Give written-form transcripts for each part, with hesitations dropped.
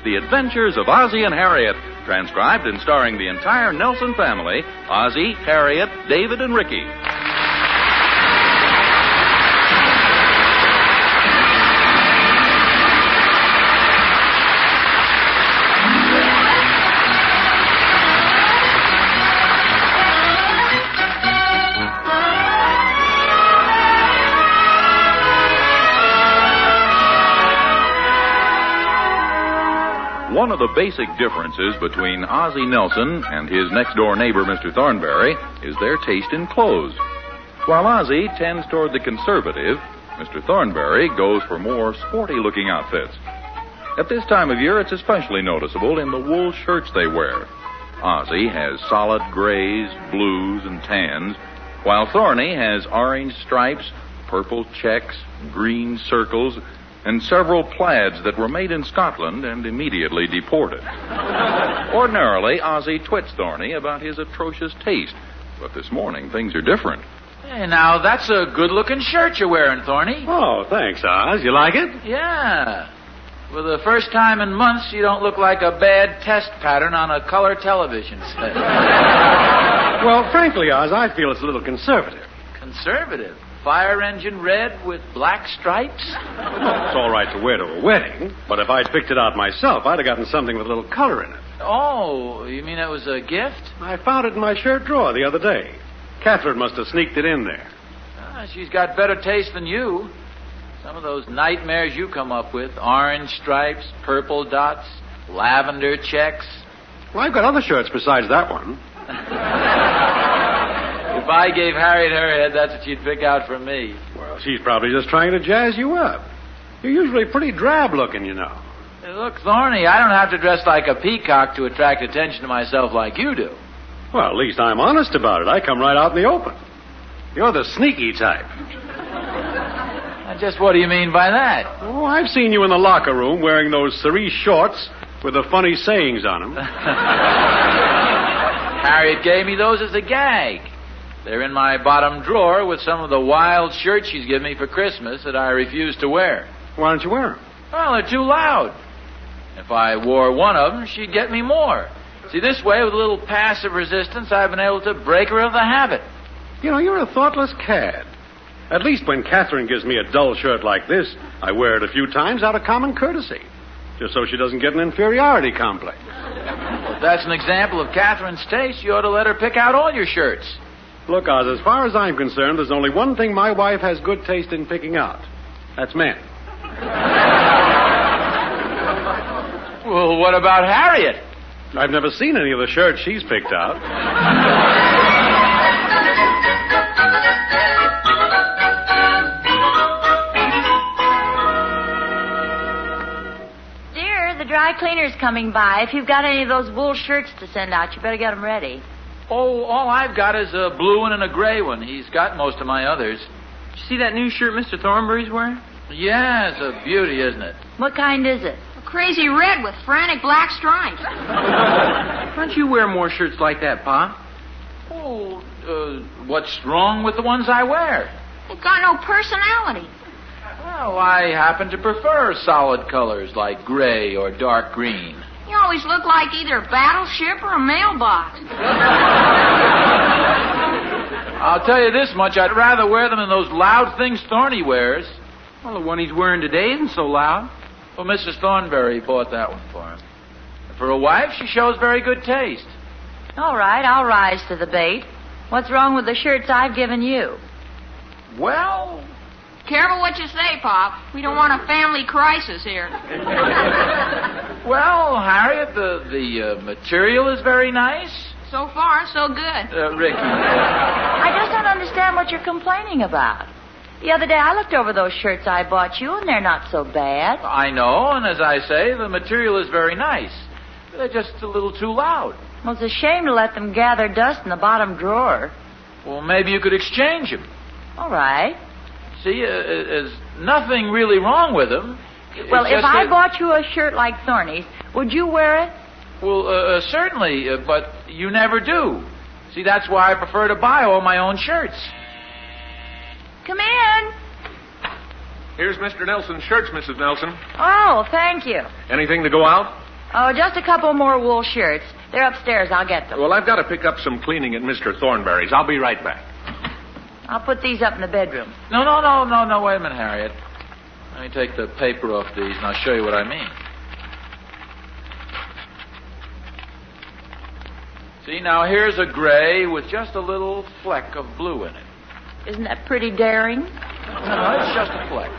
The Adventures of Ozzie and Harriet, transcribed and starring the entire Nelson family, Ozzie, Harriet, David, and Ricky. One of the basic differences between Ozzie Nelson and his next-door neighbor, Mr. Thornberry, is their taste in clothes. While Ozzie tends toward the conservative, Mr. Thornberry goes for more sporty-looking outfits. At this time of year, it's especially noticeable in the wool shirts they wear. Ozzie has solid grays, blues, and tans, while Thorny has orange stripes, purple checks, green circles, and several plaids that were made in Scotland and immediately deported. Ordinarily, Ozzie twits Thorny about his atrocious taste, but this morning things are different. Hey, now, that's a good-looking shirt you're wearing, Thorny. Oh, thanks, Oz. You like it? Yeah. For the first time in months, you don't look like a bad test pattern on a color television set. Well, frankly, Oz, I feel it's a little conservative. Conservative? Fire engine red with black stripes? Well, it's all right to wear to a wedding, but if I'd picked it out myself, I'd have gotten something with a little color in it. Oh, you mean it was a gift? I found it in my shirt drawer the other day. Catherine must have sneaked it in there. She's got better taste than you. Some of those nightmares you come up with, orange stripes, purple dots, lavender checks. Well, I've got other shirts besides that one. If I gave Harriet her head, that's what she'd pick out for me. Well, she's probably just trying to jazz you up. You're usually pretty drab-looking, you know. Hey, look, Thorny, I don't have to dress like a peacock to attract attention to myself like you do. Well, at least I'm honest about it. I come right out in the open. You're the sneaky type. Just what do you mean by that? Oh, I've seen you in the locker room wearing those cerise shorts with the funny sayings on them. Harriet gave me those as a gag. They're in my bottom drawer with some of the wild shirts she's given me for Christmas that I refuse to wear. Why don't you wear them? Well, they're too loud. If I wore one of them, she'd get me more. See, this way, with a little passive resistance, I've been able to break her of the habit. You know, you're a thoughtless cad. At least when Catherine gives me a dull shirt like this, I wear it a few times out of common courtesy, just so she doesn't get an inferiority complex. Well, if that's an example of Catherine's taste, you ought to let her pick out all your shirts. Look, Oz, as far as I'm concerned, there's only one thing my wife has good taste in picking out. That's men. Well, what about Harriet? I've never seen any of the shirts she's picked out. Dear, the dry cleaner's coming by. If you've got any of those wool shirts to send out, you better get them ready. Oh, all I've got is a blue one and a gray one. He's got most of my others. Did you see that new shirt Mr. Thornberry's wearing? Yeah, it's a beauty, isn't it? What kind is it? Crazy red with frantic black stripes. Why don't you wear more shirts like that, Pa? Oh, what's wrong with the ones I wear? They've got no personality. Well, I happen to prefer solid colors like gray or dark green. You always look like either a battleship or a mailbox. I'll tell you this much, I'd rather wear them than those loud things Thorny wears. Well, the one he's wearing today isn't so loud. Well, Mrs. Thornberry bought that one for him. For a wife, she shows very good taste. All right, I'll rise to the bait. What's wrong with the shirts I've given you? Well... Careful what you say, Pop. We don't want a family crisis here. Well, Harriet, the material is very nice. So far, so good. Ricky. I just don't understand what you're complaining about. The other day I looked over those shirts I bought you, and they're not so bad. I know, and as I say, the material is very nice. They're just a little too loud. Well, it's a shame to let them gather dust in the bottom drawer. Well, maybe you could exchange them. All right. See, there's nothing really wrong with them. Well, if I bought you a shirt like Thorny's, would you wear it? Well, certainly, but you never do. See, that's why I prefer to buy all my own shirts. Come in. Here's Mr. Nelson's shirts, Mrs. Nelson. Oh, thank you. Anything to go out? Oh, just a couple more wool shirts. They're upstairs. I'll get them. Well, I've got to pick up some cleaning at Mr. Thornberry's. I'll be right back. I'll put these up in the bedroom. No, wait a minute, Harriet. Let me take the paper off these, and I'll show you what I mean. See, now here's a gray with just a little fleck of blue in it. Isn't that pretty daring? No, it's just a fleck.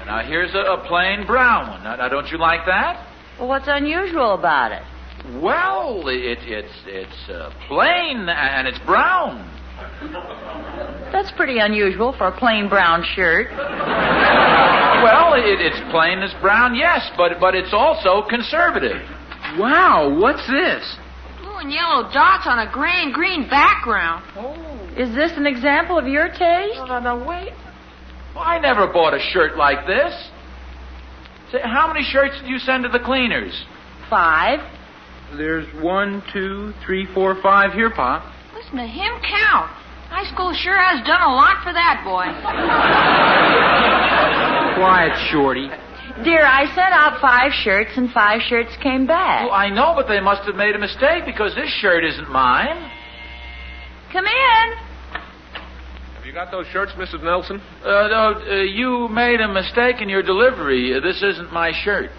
Now here's a plain brown one. Now, don't you like that? Well, what's unusual about it? Well, it's plain and it's brown. That's pretty unusual for a plain brown shirt. Well, it's plain as brown, yes, but it's also conservative. Wow, what's this? Blue and yellow dots on a gray and green background. Is this an example of your taste? No, wait. Well, I never bought a shirt like this. Say, how many shirts did you send to the cleaners? 5. There's 1, 2, 3, 4, 5 here, Pa. Listen to him count. High school sure has done a lot for that boy. Quiet, Shorty. Dear, I sent out 5 shirts and 5 shirts came back. Well, I know, but they must have made a mistake because this shirt isn't mine. Come in. Have you got those shirts, Mrs. Nelson? No, you made a mistake in your delivery. This isn't my shirt.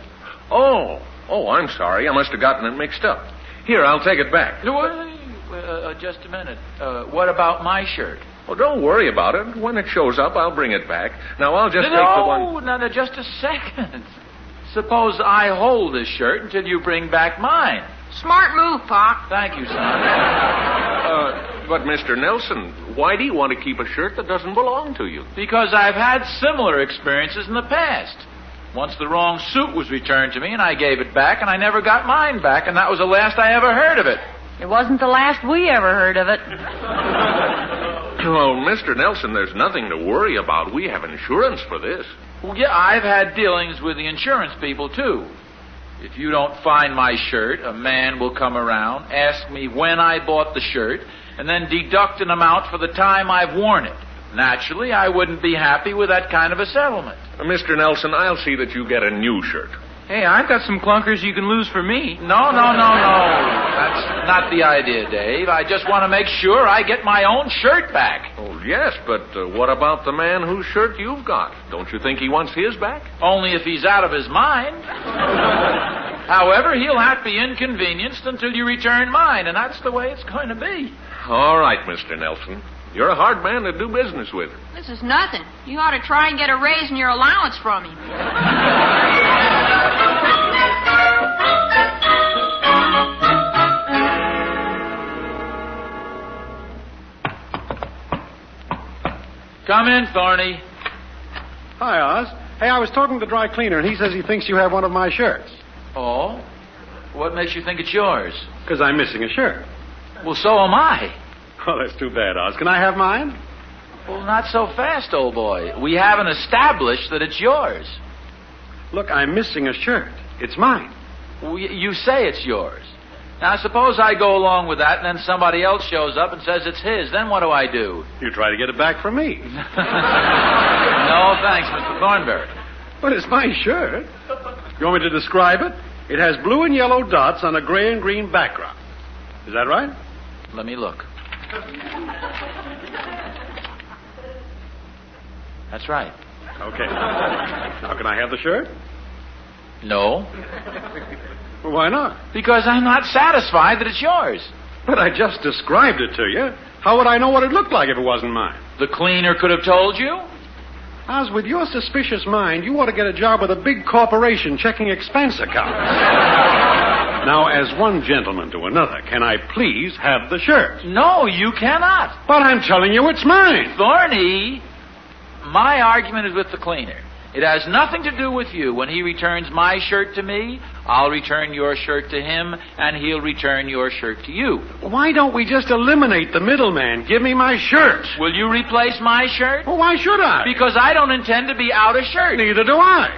Oh, I'm sorry. I must have gotten it mixed up. Here, I'll take it back. Just a minute. What about my shirt? Well, don't worry about it. When it shows up, I'll bring it back. Now, I'll just take the one... No, just a second. Suppose I hold this shirt until you bring back mine. Smart move, Pop. Thank you, son. But, Mr. Nelson, why do you want to keep a shirt that doesn't belong to you? Because I've had similar experiences in the past. Once the wrong suit was returned to me, and I gave it back, and I never got mine back, and that was the last I ever heard of it. It wasn't the last we ever heard of it. Well, Mr. Nelson, there's nothing to worry about. We have insurance for this. Well, yeah, I've had dealings with the insurance people, too. If you don't find my shirt, a man will come around, ask me when I bought the shirt, and then deduct an amount for the time I've worn it. Naturally, I wouldn't be happy with that kind of a settlement. Mr. Nelson, I'll see that you get a new shirt. Hey, I've got some clunkers you can lose for me. No. That's not the idea, Dave. I just want to make sure I get my own shirt back. Oh, yes, but what about the man whose shirt you've got? Don't you think he wants his back? Only if he's out of his mind. However, he'll have to be inconvenienced until you return mine, and that's the way it's going to be. All right, Mr. Nelson. You're a hard man to do business with. This is nothing. You ought to try and get a raise in your allowance from him. Come in, Thorny. Hi, Oz. Hey, I was talking to the dry cleaner, and he says he thinks you have one of my shirts. Oh? What makes you think it's yours? Because I'm missing a shirt. Well, so am I. Oh, that's too bad, Oz. Can I have mine? Well, not so fast, old boy. We haven't established that it's yours. Look, I'm missing a shirt. It's mine. Well, you say it's yours. Now, suppose I go along with that, and then somebody else shows up and says it's his. Then what do I do? You try to get it back from me. No, thanks, Mr. Thornberry. But it's my shirt. You want me to describe it? It has blue and yellow dots on a gray and green background. Is that right? Let me look. That's right. Okay. Now, can I have the shirt? No. Well, why not? Because I'm not satisfied that it's yours. But I just described it to you. How would I know what it looked like if it wasn't mine? The cleaner could have told you. Oz, with your suspicious mind, you ought to get a job with a big corporation checking expense accounts. Now, as one gentleman to another, can I please have the shirt? No, you cannot. But I'm telling you it's mine. Thorny, my argument is with the cleaner. It has nothing to do with you. When he returns my shirt to me, I'll return your shirt to him, and he'll return your shirt to you. Why don't we just eliminate the middleman? Give me my shirt. Will you replace my shirt? Well, why should I? Because I don't intend to be out of shirt. Neither do I.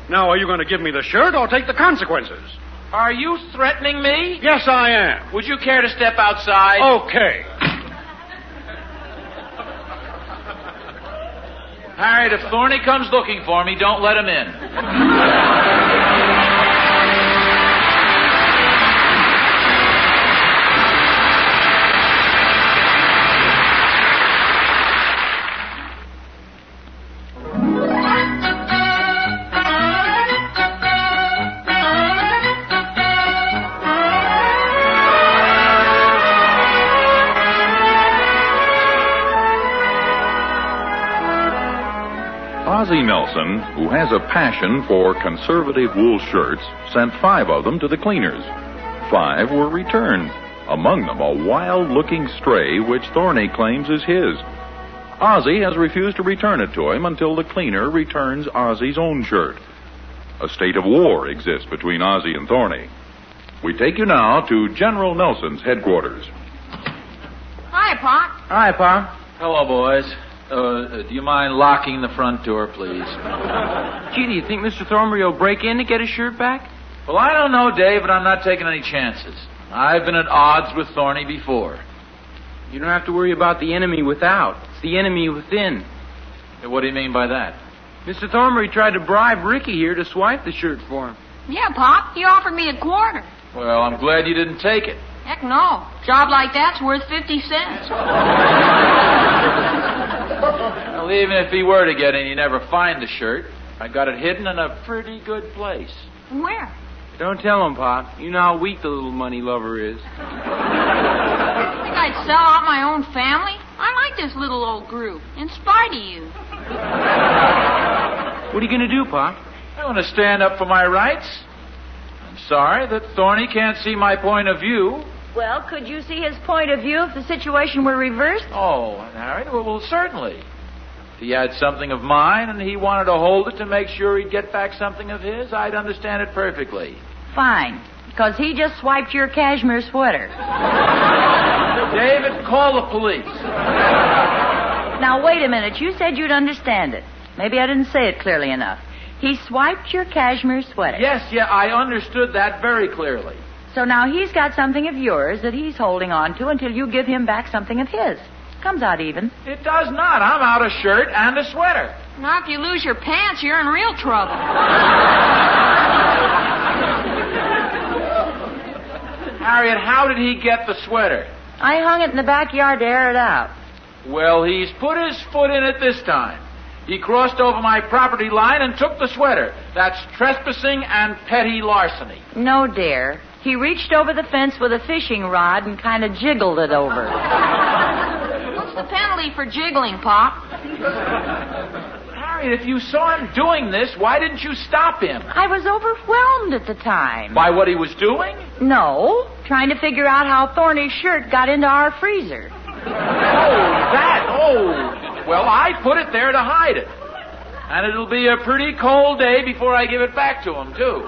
Now, are you going to give me the shirt or take the consequences? Are you threatening me? Yes, I am. Would you care to step outside? Okay. Harriet, if Thorny comes looking for me, don't let him in. Nelson, who has a passion for conservative wool shirts, sent 5 of them to the cleaners. 5 were returned. Among them, a wild-looking stray which Thorny claims is his. Ozzie has refused to return it to him until the cleaner returns Ozzie's own shirt. A state of war exists between Ozzie and Thorny. We take you now to General Nelson's headquarters. Hi, Pop. Hi, Pa. Hello, boys. Do you mind locking the front door, please? Gee, do you think Mr. Thornbury will break in to get his shirt back? Well, I don't know, Dave, but I'm not taking any chances. I've been at odds with Thorny before. You don't have to worry about the enemy without. It's the enemy within. What do you mean by that? Mr. Thornbury tried to bribe Ricky here to swipe the shirt for him. Yeah, Pop. He offered me a quarter. Well, I'm glad you didn't take it. Heck no. Job like that's worth 50 cents. Well, even if he were to get in, he'd never find the shirt. I got it hidden in a pretty good place. Where? Don't tell him, Pop. You know how weak the little money lover is. Think I'd sell out my own family? I like this little old group, in spite of you. What are you going to do, Pop? I want to stand up for my rights. I'm sorry that Thorny can't see my point of view. Well, could you see his point of view if the situation were reversed? Oh, Harriet, well, certainly. If he had something of mine and he wanted to hold it to make sure he'd get back something of his, I'd understand it perfectly. Fine, because he just swiped your cashmere sweater. David, call the police. Now, wait a minute. You said you'd understand it. Maybe I didn't say it clearly enough. He swiped your cashmere sweater. Yes, I understood that very clearly. So now he's got something of yours that he's holding on to until you give him back something of his. Comes out even. It does not. I'm out a shirt and a sweater. Now, if you lose your pants, you're in real trouble. Harriet, how did he get the sweater? I hung it in the backyard to air it out. Well, he's put his foot in it this time. He crossed over my property line and took the sweater. That's trespassing and petty larceny. No, dear. He reached over the fence with a fishing rod and kind of jiggled it over. What's the penalty for jiggling, Pop? Harriet, if you saw him doing this, why didn't you stop him? I was overwhelmed at the time. By what he was doing? No, trying to figure out how Thorny's shirt got into our freezer. Well, I put it there to hide it. And it'll be a pretty cold day before I give it back to him, too.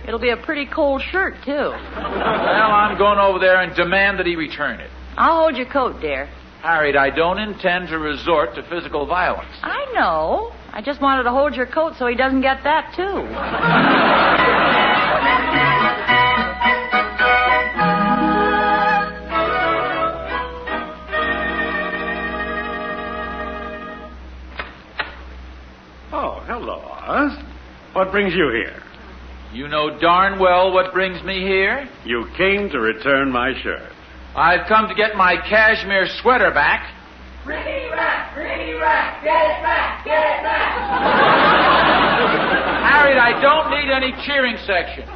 It'll be a pretty cold shirt, too. Well, I'm going over there and demand that he return it. I'll hold your coat, dear. Harriet, I don't intend to resort to physical violence. I know. I just wanted to hold your coat so he doesn't get that, too. Oh, hello, Oz. What brings you here? You know darn well what brings me here. You came to return my shirt. I've come to get my cashmere sweater back. Rickety Rack, get it back, get it back. Harriet, I don't need any cheering section.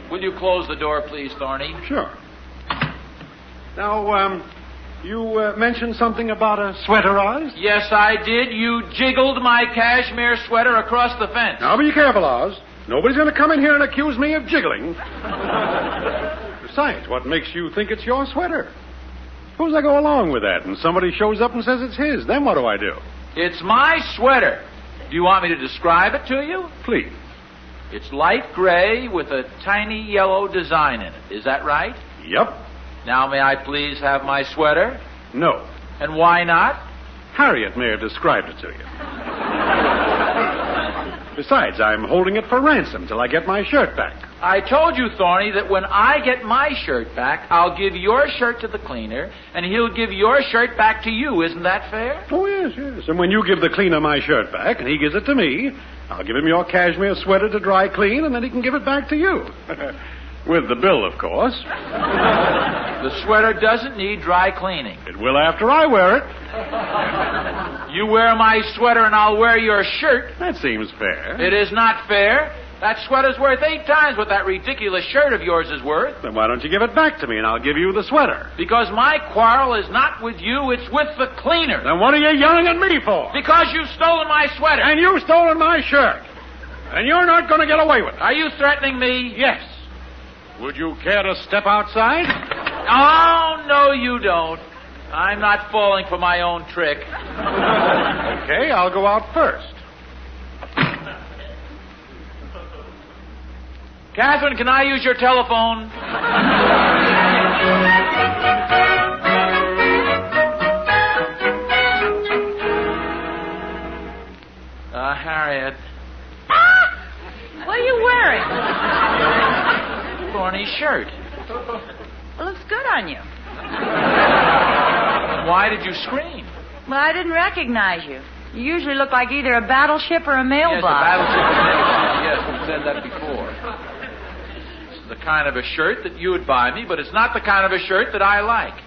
Will you close the door, please, Thorny? Sure. Now, you mentioned something about a sweater, Oz? Yes, I did. You jiggled my cashmere sweater across the fence. Now, be careful, Oz. Nobody's going to come in here and accuse me of jiggling. Besides, what makes you think it's your sweater? Suppose I go along with that and somebody shows up and says it's his. Then what do I do? It's my sweater. Do you want me to describe it to you? Please. It's light gray with a tiny yellow design in it. Is that right? Yep. Now, may I please have my sweater? No. And why not? Harriet may have described it to you. Besides, I'm holding it for ransom till I get my shirt back. I told you, Thorny, that when I get my shirt back, I'll give your shirt to the cleaner, and he'll give your shirt back to you. Isn't that fair? Oh, yes. And when you give the cleaner my shirt back, and he gives it to me, I'll give him your cashmere sweater to dry clean, and then he can give it back to you. With the bill, of course. The sweater doesn't need dry cleaning. It will after I wear it. You wear my sweater and I'll wear your shirt. That seems fair. It is not fair. That sweater's worth 8 times what that ridiculous shirt of yours is worth. Then why don't you give it back to me and I'll give you the sweater? Because my quarrel is not with you, it's with the cleaner. Then what are you yelling at me for? Because you've stolen my sweater. And you've stolen my shirt. And you're not going to get away with it. Are you threatening me? Yes. Would you care to step outside? Oh, no, you don't. I'm not falling for my own trick. Okay, I'll go out first. Catherine, can I use your telephone? Harriet. What are you wearing? Thorny's shirt. It looks good on you. Why did you scream? Well, I didn't recognize you. You usually look like either a battleship or a mailbox. Yes, a battleship or a mailbox. Yes, we've said that before. It's the kind of a shirt that you would buy me, but it's not the kind of a shirt that I like.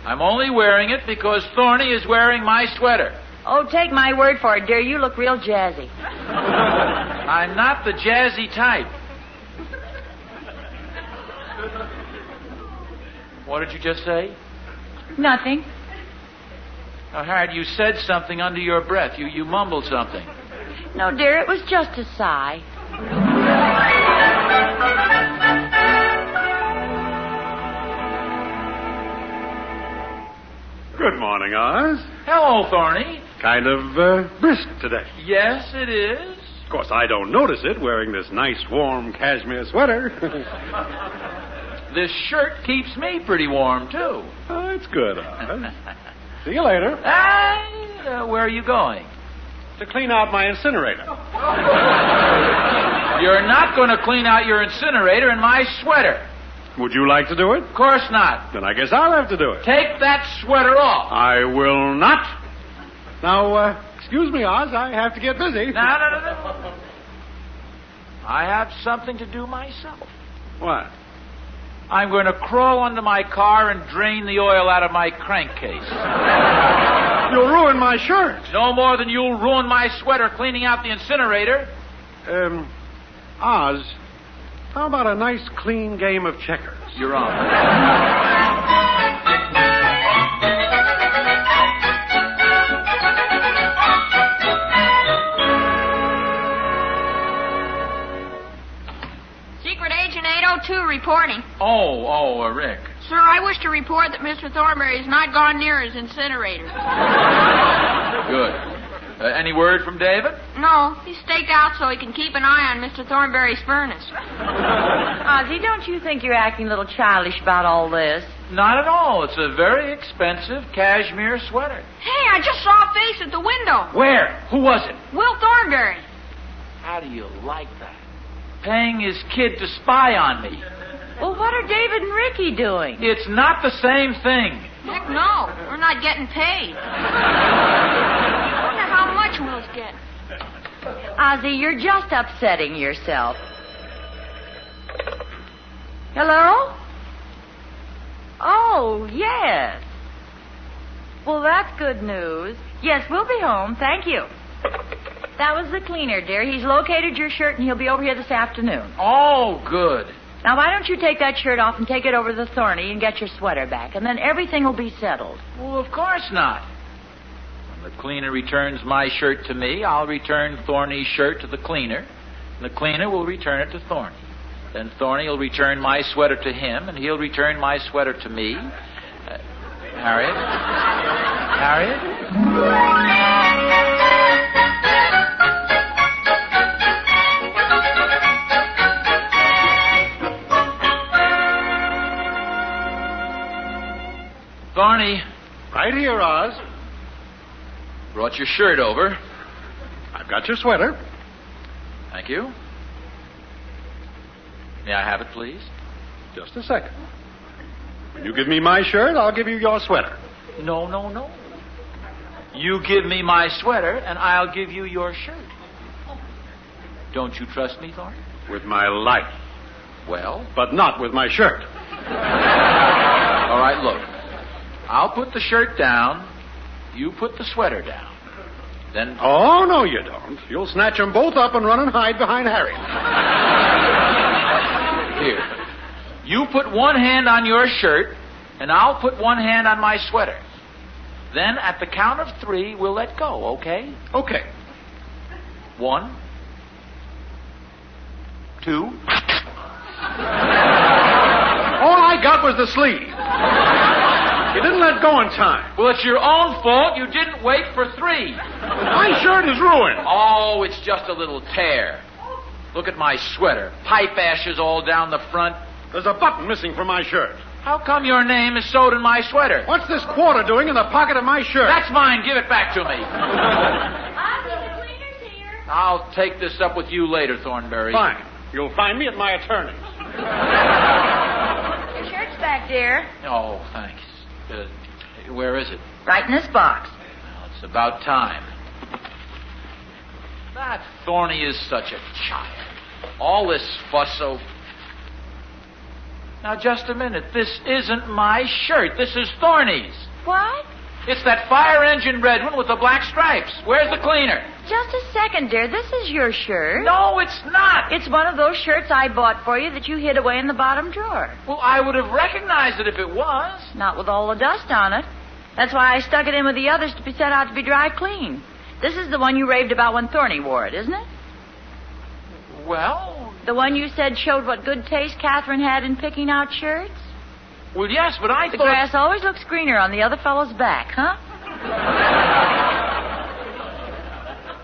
I'm only wearing it because Thorny is wearing my sweater. Oh, take my word for it, dear. You look real jazzy. I'm not the jazzy type. What did you just say? Nothing. Oh, Harriet, you said something under your breath. You mumbled something. No, dear, it was just a sigh. Good morning, Oz. Hello, Thorny. Kind of brisk today. Yes, it is. Of course, I don't notice it wearing this nice, warm cashmere sweater. This shirt keeps me pretty warm, too. Oh, it's good, Oz. See you later. Where are you going? To clean out my incinerator. You're not going to clean out your incinerator in my sweater. Would you like to do it? Of course not. Then I guess I'll have to do it. Take that sweater off. I will not. Now, excuse me, Oz. I have to get busy. No. I have something to do myself. What? I'm going to crawl under my car and drain the oil out of my crankcase. You'll ruin my shirt. No more than you'll ruin my sweater cleaning out the incinerator. Oz, how about a nice clean game of checkers? You're on. Secret Agent 802 reporting. Rick. Sir, I wish to report that Mr. Thornberry has not gone near his incinerator. Good. Any word from David? No, he's staked out so he can keep an eye on Mr. Thornberry's furnace. Ozzie, don't you think you're acting a little childish about all this? Not at all. It's a very expensive cashmere sweater. Hey, I just saw a face at the window. Where? Who was it? Will Thornberry. How do you like that? Paying his kid to spy on me. Well, what are David and Ricky doing? It's not the same thing. Heck no, we're not getting paid. I wonder how much Will's getting. Ozzie, you're just upsetting yourself. Hello? Oh, yes. Well, that's good news. Yes, we'll be home. Thank you. That was the cleaner, dear. He's located your shirt, and he'll be over here this afternoon. Oh, good. Now, why don't you take that shirt off and take it over to the Thorny and get your sweater back, and then everything will be settled. Well, of course not. When the cleaner returns my shirt to me, I'll return Thorny's shirt to the cleaner, and the cleaner will return it to Thorny. Then Thorny will return my sweater to him, and he'll return my sweater to me. Harriet? Harriet? Thorny. Right here, Oz. Brought your shirt over. I've got your sweater. Thank you. May I have it, please? Just a second. When you give me my shirt, I'll give you your sweater. No. You give me my sweater, and I'll give you your shirt. Don't you trust me, Thorny? With my life. Well? But not with my shirt. All right, look. I'll put the shirt down. You put the sweater down. Then... Oh, no, you don't. You'll snatch them both up and run and hide behind Harriet. Here. You put one hand on your shirt, and I'll put one hand on my sweater. Then, at the count of 3, we'll let go, okay? Okay. 1, 2. All I got was the sleeve. You didn't let go in time. Well, it's your own fault. You didn't wait for 3. My shirt is ruined. Oh, it's just a little tear. Look at my sweater. Pipe ashes all down the front. There's a button missing from my shirt. How come your name is sewed in my sweater? What's this quarter doing in the pocket of my shirt? That's mine. Give it back to me. Ozzie, the cleaner's here. I'll take this up with you later, Thornberry. Fine. You'll find me at my attorney's. Your shirt's back, dear. Oh, thanks. Where is it? Right in this box. Well, it's about time. That Thorny is such a child. All this fuss so... Now, just a minute. This isn't my shirt. This is Thorny's. What? It's that fire engine red one with the black stripes. Where's the cleaner? Just a second, dear. This is your shirt. No, it's not. It's one of those shirts I bought for you that you hid away in the bottom drawer. Well, I would have recognized it if it was. Not with all the dust on it. That's why I stuck it in with the others to be set out to be dry clean. This is the one you raved about when Thorny wore it, isn't it? Well... The one you said showed what good taste Catherine had in picking out shirts? Well, yes, but I The thought... grass always looks greener on the other fellow's back, huh?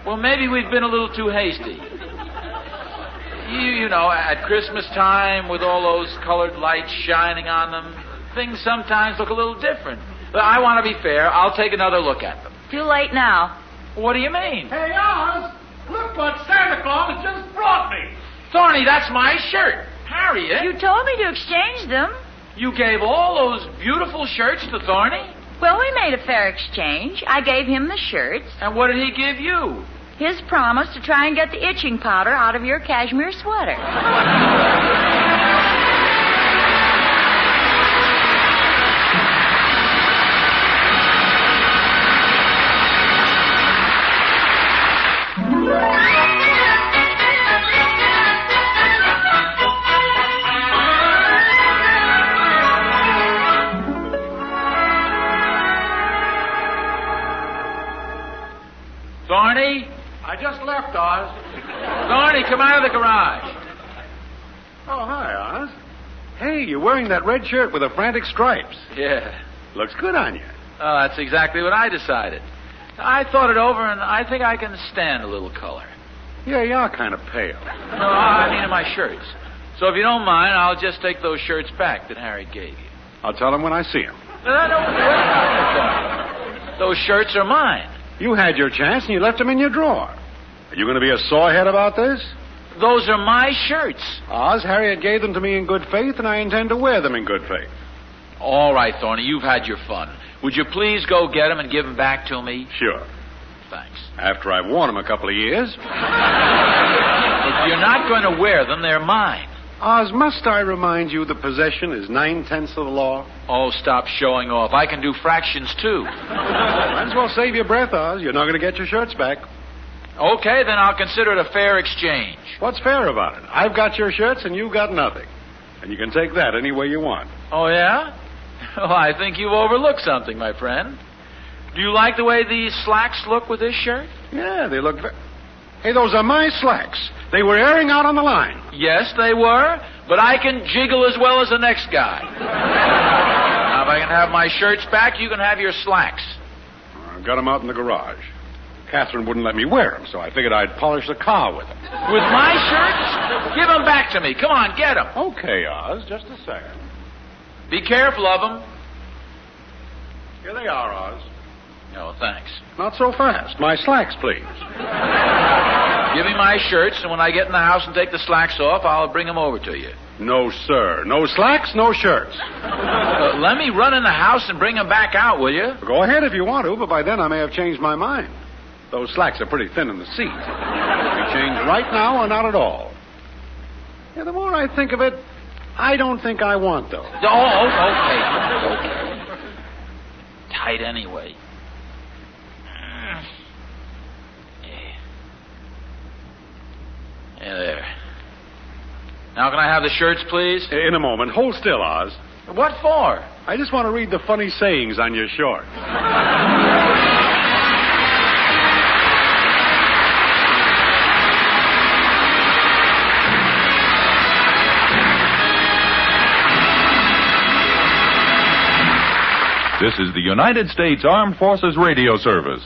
Well, maybe we've been a little too hasty. You know, at Christmas time, with all those colored lights shining on them, things sometimes look a little different. But I want to be fair. I'll take another look at them. Too late now. What do you mean? Hey, Oz, look what Santa Claus just brought me. Thorny, that's my shirt. Harriet. You told me to exchange them. You gave all those beautiful shirts to Thorny? Well, we made a fair exchange. I gave him the shirts. And what did he give you? His promise to try and get the itching powder out of your cashmere sweater. Thorny? I just left, Oz. Thorny, come out of the garage. Oh, hi, Oz. Hey, you're wearing that red shirt with the frantic stripes. Yeah. Looks good on you. Oh, that's exactly what I decided. I thought it over, and I think I can stand a little color. Yeah, you are kind of pale. No, I mean in my shirts. So if you don't mind, I'll just take those shirts back that Harry gave you. I'll tell him when I see him. No, wait a minute. Those shirts are mine. You had your chance and you left them in your drawer. Are you going to be a sorehead about this? Those are my shirts. Oz, Harriet gave them to me in good faith, and I intend to wear them in good faith. All right, Thorny, you've had your fun. Would you please go get them and give them back to me? Sure. Thanks. After I've worn them a couple of years. If you're not going to wear them, they're mine. Oz, must I remind you the possession is 9/10 of the law? Oh, stop showing off. I can do fractions, too. Might as well save your breath, Oz. You're not going to get your shirts back. Okay, then I'll consider it a fair exchange. What's fair about it? I've got your shirts and you've got nothing. And you can take that any way you want. Oh, yeah? Well, I think you've overlooked something, my friend. Do you like the way these slacks look with this shirt? Yeah, they look Hey, those are my slacks. They were airing out on the line. Yes, they were, but I can jiggle as well as the next guy. Now, if I can have my shirts back, you can have your slacks. I've got them out in the garage. Catherine wouldn't let me wear them, so I figured I'd polish the car with them. With my shirts? Give them back to me. Come on, get them. Okay, Oz, just a second. Be careful of them. Here they are, Oz. Oh, thanks. Not so fast. My slacks, please. Give me my shirts, and when I get in the house and take the slacks off, I'll bring them over to you. No, sir. No slacks, no shirts. Let me run in the house and bring them back out, will you? Go ahead if you want to, but by then I may have changed my mind. Those slacks are pretty thin in the seat. They change right now or not at all. Yeah, the more I think of it, I don't think I want those. Oh, okay. Tight anyway. Now, can I have the shirts, please? In a moment. Hold still, Oz. What for? I just want to read the funny sayings on your short. This is the United States Armed Forces Radio Service.